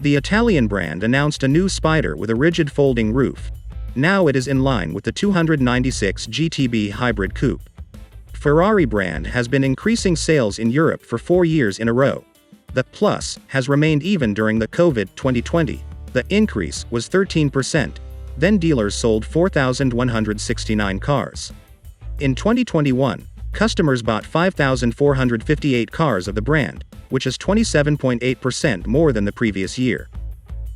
The Italian brand announced a new Spider with a rigid folding roof. Now it is in line with the 296 GTB hybrid coupe. Ferrari brand has been increasing sales in Europe for 4 years in a row. The plus has remained even during the COVID 2020. The increase was 13%. Then dealers sold 4,169 cars. In 2021, customers bought 5,458 cars of the brand, which is 27.8% more than the previous year.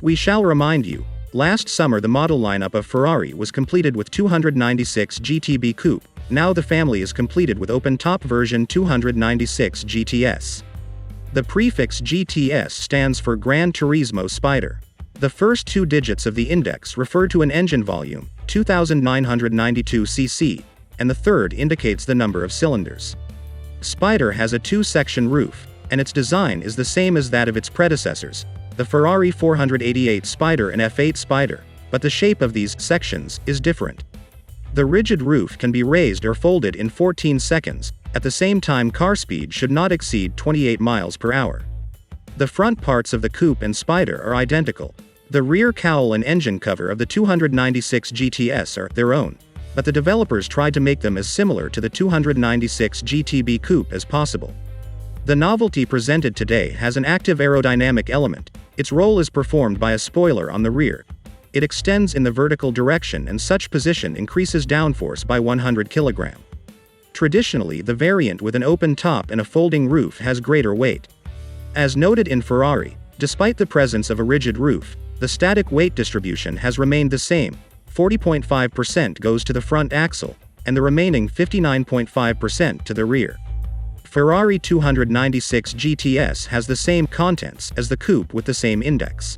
We shall remind you, last summer the model lineup of Ferrari was completed with 296 GTB coupe. Now the family is completed with open-top version 296 GTS. The prefix GTS stands for Gran Turismo Spider. The first 2 digits of the index refer to an engine volume, 2,992 cc, and the third indicates the number of cylinders. Spider has a 2-section roof, and its design is the same as that of its predecessors, the Ferrari 488 Spider and F8 Spider, but the shape of these sections is different. The rigid roof can be raised or folded in 14 seconds, at the same time car speed should not exceed 28 miles per hour. The front parts of the coupe and Spider are identical. The rear cowl and engine cover of the 296 GTS are their own, but the developers tried to make them as similar to the 296 GTB coupe as possible. The novelty presented today has an active aerodynamic element. Its role is performed by a spoiler on the rear. It extends in the vertical direction and such position increases downforce by 100 kg. Traditionally, the variant with an open top and a folding roof has greater weight. As noted in Ferrari, despite the presence of a rigid roof, the static weight distribution has remained the same. 40.5% goes to the front axle, and the remaining 59.5% to the rear. Ferrari 296 GTS has the same contents as the coupe with the same index.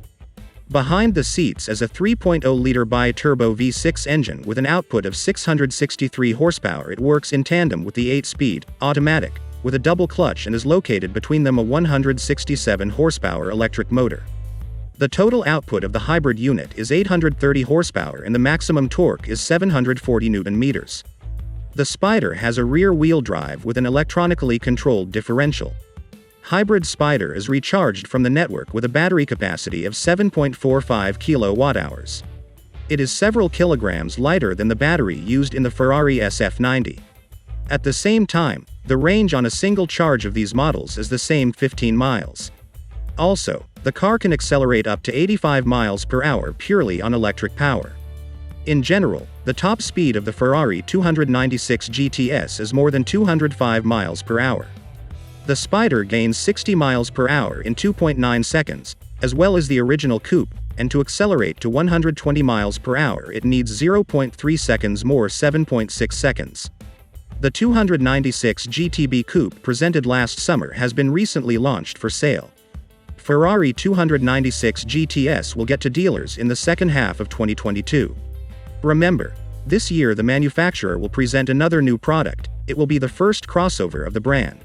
Behind the seats is a 3.0-liter bi-turbo V6 engine with an output of 663 horsepower. It works in tandem with the 8-speed, automatic, with a double clutch and is located between them a 167 horsepower electric motor. The total output of the hybrid unit is 830 horsepower and the maximum torque is 740 Nm. The Spider has a rear-wheel drive with an electronically controlled differential. Hybrid Spider is recharged from the network with a battery capacity of 7.45 kWh. It is several kilograms lighter than the battery used in the Ferrari SF90. At the same time, the range on a single charge of these models is the same 15 miles. Also, the car can accelerate up to 85 miles per hour purely on electric power. In general, the top speed of the Ferrari 296 GTS is more than 205 miles per hour. The Spider gains 60 miles per hour in 2.9 seconds, as well as the original coupe, and to accelerate to 120 miles per hour it needs 0.3 seconds more 7.6 seconds. The 296 GTB coupe presented last summer has been recently launched for sale. Ferrari 296 GTS will get to dealers in the second half of 2022. Remember, this year the manufacturer will present another new product. It will be the first crossover of the brand.